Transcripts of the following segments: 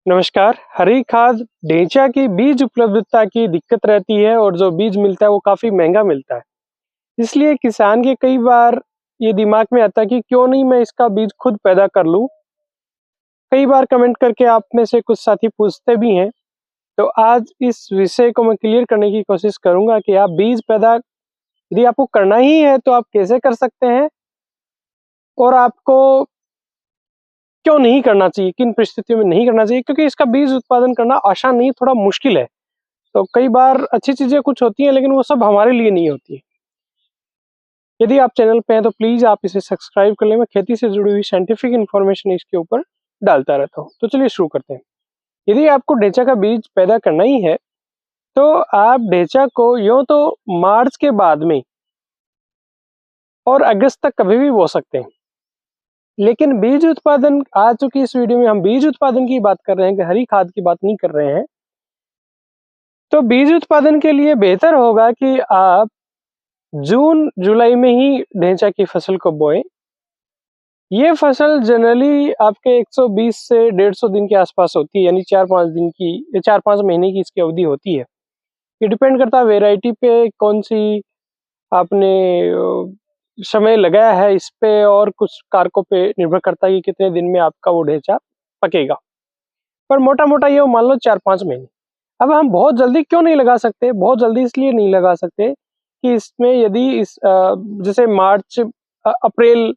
नमस्कार। हरी खाद ढेंचा की बीज उपलब्धता की दिक्कत रहती है और जो बीज मिलता है वो काफ़ी महँगा मिलता है। इसलिए किसान के कई बार ये दिमाग में आता है कि क्यों नहीं मैं इसका बीज खुद पैदा कर लूँ। कई बार कमेंट करके आप में से कुछ साथी पूछते भी हैं। तो आज इस विषय को मैं क्लियर करने की कोशिश करूँगा कि आप बीज पैदा यदि आपको करना ही है तो आप कैसे कर सकते हैं और आपको क्यों नहीं करना चाहिए, किन परिस्थितियों में नहीं करना चाहिए, क्योंकि इसका बीज उत्पादन करना आसान नहीं, थोड़ा मुश्किल है। तो कई बार अच्छी चीज़ें कुछ होती हैं लेकिन वो सब हमारे लिए नहीं होती है। यदि आप चैनल पे हैं तो प्लीज़ आप इसे सब्सक्राइब कर लें। मैं खेती से जुड़ी हुई साइंटिफिक इन्फॉर्मेशन इसके ऊपर डालता रहता हूँ। तो चलिए शुरू करते हैं। यदि आपको ढेंचा का बीज पैदा करना ही है तो आप ढेंचा को यूँ तो मार्च के बाद में और अगस्त तक कभी भी बो सकते हैं। लेकिन बीज उत्पादन आज चूँकि इस वीडियो में हम बीज उत्पादन की बात कर रहे हैं कि हरी खाद की बात नहीं कर रहे हैं। तो बीज उत्पादन के लिए बेहतर होगा कि आप जून जुलाई में ही ढेंचा की फसल को बोएं। ये फसल जनरली आपके 120 से 150 दिन के आसपास होती है, यानी 4-5 दिन की 4-5 महीने की इसकी अवधि होती है। ये डिपेंड करता है वैरायटी पे, कौन सी आपने समय लगाया है इस पे और कुछ कारकों पे निर्भर करता है कि कितने दिन में आपका वो ढेंचा पकेगा। पर मोटा-मोटा ये मान लो 4-5 महीने। अब हम बहुत जल्दी क्यों नहीं लगा सकते? बहुत जल्दी इसलिए नहीं लगा सकते कि इसमें यदि जैसे मार्च अप्रैल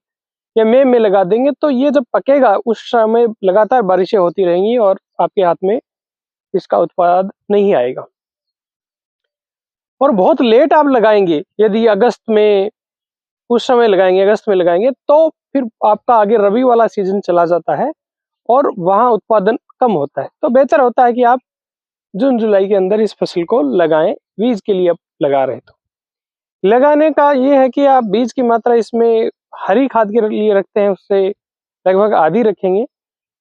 या मई में लगा देंगे तो ये जब पकेगा उस समय लगातार बारिशें होती रहेंगी और आपके हाथ में इसका उत्पाद नहीं आएगा। और बहुत लेट आप लगाएँगे, यदि अगस्त में उस समय लगाएँगे, अगस्त में लगाएँगे तो फिर आपका आगे रबी वाला सीज़न चला जाता है और वहाँ उत्पादन कम होता है। तो बेहतर होता है कि आप जून-जुलाई के अंदर इस फसल को लगाएँ, बीज के लिए आप लगा रहे हैं तो। लगाने का ये है कि आप बीज की मात्रा इसमें हरी खाद के लिए रखते हैं उससे लगभग आधी रखेंगे।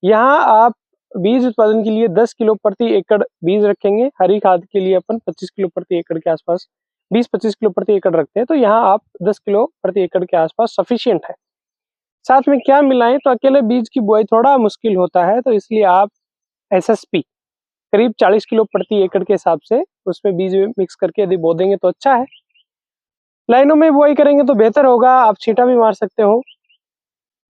यहाँ आप बीज उत्पादन के लिए 10 किलो प्रति एकड़ बीज रखेंगे, हरी खाद के लिए अपन 25 किलो प्रति एकड़ के आसपास 20-25 किलो प्रति एकड़ रखते हैं, तो यहाँ आप 10 किलो प्रति एकड़ के आसपास सफिशिएंट है। साथ में क्या मिलाएँ तो अकेले बीज की बुआई थोड़ा मुश्किल होता है, तो इसलिए आप एसएसपी करीब 40 किलो प्रति एकड़ के हिसाब से उसमें बीज मिक्स करके यदि बो देंगे तो अच्छा है। लाइनों में बुआई करेंगे तो बेहतर होगा, आप छींटा भी मार सकते हो।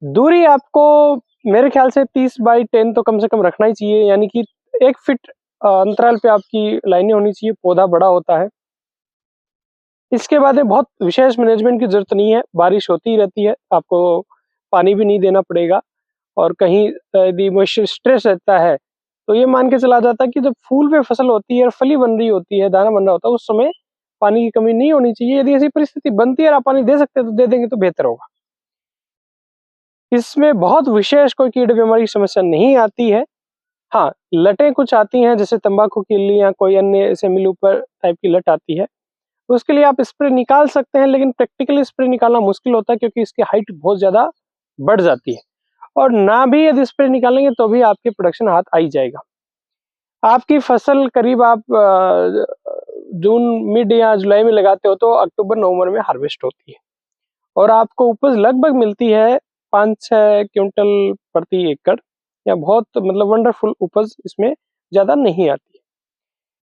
दूरी आपको मेरे ख्याल से 30 बाई 10 तो कम से कम रखना ही चाहिए, यानी कि 1 फीट अंतराल पे आपकी लाइनें होनी चाहिए, पौधा बड़ा होता है। इसके बाद में बहुत विशेष मैनेजमेंट की ज़रूरत नहीं है, बारिश होती ही रहती है, आपको पानी भी नहीं देना पड़ेगा और कहीं यदि मॉइस्चर स्ट्रेस रहता है, तो ये मान के चला जाता है कि जब फूल पे फसल होती है और फली बन रही होती है, दाना बन रहा होता है, उस समय पानी की कमी नहीं होनी चाहिए। यदि ऐसी परिस्थिति बनती है और आप पानी दे सकते हैं, तो दे देंगे तो बेहतर होगा। इसमें बहुत विशेष कोई कीड़े बीमारी की समस्या नहीं आती है। हाँ, लटें कुछ आती हैं जैसे तंबाकू की इल्ली या कोई अन्य ऐसे मिलूपर टाइप की लट आती है। तो उसके लिए आप स्प्रे निकाल सकते हैं, लेकिन प्रैक्टिकली स्प्रे निकालना मुश्किल होता है क्योंकि इसकी हाइट बहुत ज़्यादा बढ़ जाती है। और ना भी यदि स्प्रे निकालेंगे तो भी आपके प्रोडक्शन हाथ आ ही जाएगा। आपकी फसल करीब आप जून मिड या जुलाई में लगाते हो तो अक्टूबर-नवंबर में हार्वेस्ट होती है और आपको उपज लगभग मिलती है 5-6 क्विंटल प्रति एकड़, या बहुत मतलब वंडरफुल उपज इसमें ज़्यादा नहीं आती है।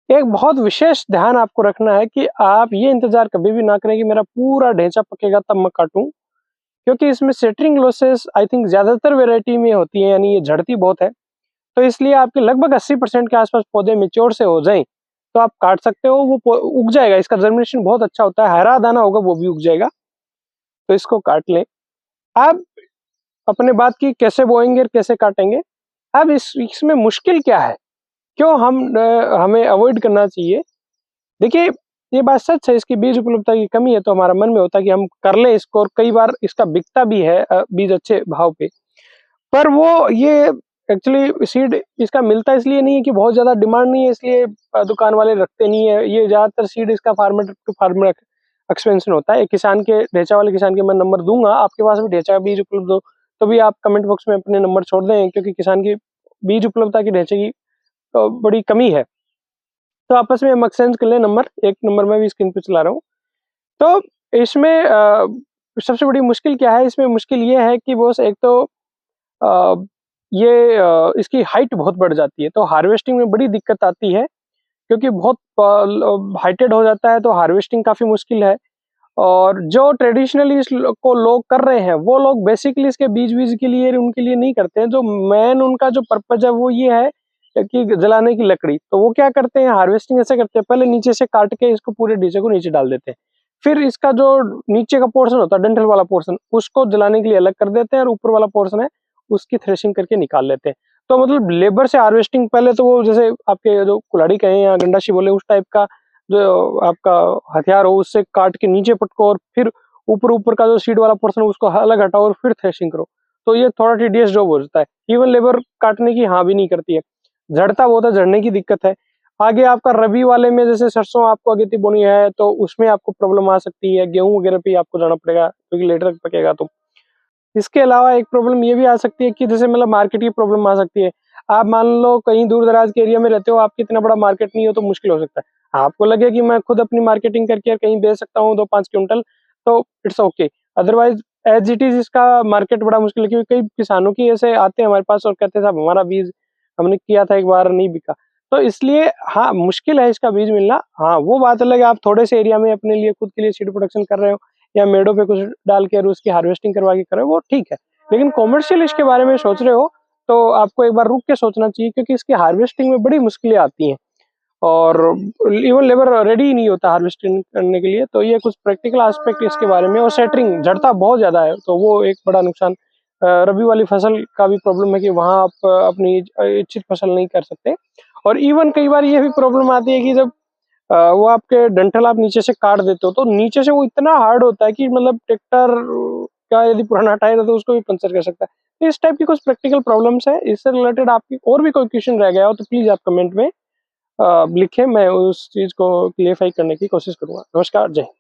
एक बहुत विशेष ध्यान आपको रखना है कि आप ये इंतज़ार कभी भी ना करें कि मेरा पूरा ढेंचा पकेगा तब मैं काटूँ, क्योंकि इसमें सेटरिंग लॉसेस आई थिंक ज़्यादातर वैरायटी में होती है, यानी ये झड़ती बहुत है। तो इसलिए आपके लगभग 80% के आसपास पौधे मैच्योर से हो जाएँ, तो आप काट सकते हो, वो उग जाएगा, इसका जर्मिनेशन बहुत अच्छा होता है, हरा दाना होगा वो भी उग जाएगा, तो इसको काट लें। अब अपने बात की कैसे बोएँगे और कैसे काटेंगे। अब इसमें मुश्किल क्या है? क्यों हमें अवॉइड करना चाहिए? देखिए, ये बात सच है, इसकी बीज उपलब्धता की कमी है, तो हमारा मन में होता है कि हम कर लें इसको, और कई बार इसका बिकता भी है बीज अच्छे भाव पे। पर वो ये एक्चुअली सीड इसका मिलता इसलिए नहीं है कि बहुत ज़्यादा डिमांड नहीं है, इसलिए दुकान वाले रखते नहीं है। ये ज़्यादातर सीड इसका फार्मर टू फार्मर एक्सपेंशन होता है। एक किसान के, ढेंचा वाले किसान के मैं नंबर दूँगा, आपके पास भी ढेंचा का बीज उपलब्ध हो, तो भी आप कमेंट बॉक्स में अपने नंबर छोड़ दें, क्योंकि किसान की बीज उपलब्धता की ढेंचे की बड़ी कमी है। तो आपस में हम एक्सचेंज कर लें नंबर, एक नंबर मैं भी स्क्रीन पे चला रहा हूँ। तो इसमें सबसे बड़ी मुश्किल क्या है? इसमें मुश्किल ये है कि बॉस एक तो इसकी हाइट बहुत बढ़ जाती है, तो हार्वेस्टिंग में बड़ी दिक्कत आती है, क्योंकि बहुत हाइटेड हो जाता है तो हार्वेस्टिंग काफ़ी मुश्किल है। और जो ट्रेडिशनली को लोग कर रहे हैं, वो लोग बेसिकली इसके बीज के लिए, उनके लिए नहीं करते हैं। जो मेन उनका जो पर्पज है वो ये है कि जलाने की लकड़ी। तो वो क्या करते हैं, हार्वेस्टिंग ऐसे करते हैं, पहले नीचे से काट के इसको पूरे डीजे को नीचे डाल देते हैं। फिर इसका जो नीचे का पोर्शन होता है, डंठल वाला पोर्शन, उसको जलाने के लिए अलग कर देते हैं, और ऊपर वाला पोर्शन है उसकी थ्रेशिंग करके निकाल लेते हैं। तो मतलब लेबर से हार्वेस्टिंग, पहले तो वो जैसे आपके जो कुल्हाड़ी कहें या गंडाशी बोले, उस टाइप का जो आपका हथियार हो, उससे काट के नीचे पटको, और फिर ऊपर ऊपर का जो सीड वाला पोर्शन है उसको अलग हटाओ और फिर थ्रेशिंग करो। तो ये थोड़ा टीडियस जॉब हो जाता है। इवन लेबर काटने की हाँ भी नहीं करती है, झड़ता बहुत है, झड़ने की दिक्कत है। आगे आपका रबी वाले में जैसे सरसों आपको अगेती बोनी है, तो उसमें आपको प्रॉब्लम आ सकती है, गेहूं वगैरह पे आपको जाना पड़ेगा क्योंकि लेटर पकेगा। तो इसके अलावा एक प्रॉब्लम ये भी आ सकती है कि जैसे मतलब मार्केट की प्रॉब्लम आ सकती है। आप मान लो कहीं दूर दराज के एरिया में रहते हो, आपकी इतना बड़ा मार्केट नहीं हो, तो मुश्किल हो सकता है। आपको लगे कि मैं खुद अपनी मार्केटिंग करके कहीं बेच सकता हूँ 2-5 क्विंटल, तो it's okay. Otherwise as it is इसका मार्केट बड़ा मुश्किल है, क्योंकि कई किसानों की ऐसे आते हैं हमारे पास और कहते हैं साहब हमारा बीज हमने किया था एक बार, नहीं बिका। तो इसलिए हाँ, मुश्किल है इसका बीज मिलना। हाँ, वो बात अलग है, आप थोड़े से एरिया में अपने लिए खुद के लिए सीड प्रोडक्शन कर रहे हो, या मेड़ों पे कुछ डाल के और उसकी हार्वेस्टिंग करवा के कर रहे हो, वो ठीक है। लेकिन कॉमर्शियल इसके बारे में सोच रहे हो, तो आपको एक बार रुक के सोचना चाहिए, क्योंकि इसकी हार्वेस्टिंग में बड़ी मुश्किलें आती हैं, और इवन लेबर रेडी ही नहीं होता हार्वेस्टिंग करने के लिए। तो ये कुछ प्रैक्टिकल एस्पेक्ट इसके बारे में। और सेटरिंग, झड़ता बहुत ज़्यादा है, तो वो एक बड़ा नुकसान। रबी वाली फसल का भी प्रॉब्लम है कि वहाँ आप अपनी इच्छित फसल नहीं कर सकते। और इवन कई बार ये भी प्रॉब्लम आती है कि जब वो आपके डंठल आप नीचे से काट देते हो, तो नीचे से वो इतना हार्ड होता है कि मतलब ट्रैक्टर का यदि पुराना टायर है तो उसको भी पंचर कर सकता है। तो इस टाइप की कुछ प्रैक्टिकल प्रॉब्लम्स है। इससे रिलेटेड आपकी और भी कोई क्वेश्चन रह गया हो तो प्लीज आप कमेंट में लिखें, मैं उस चीज को क्लियरफाई करने की कोशिश करूंगा। नमस्कार, जय हिंद।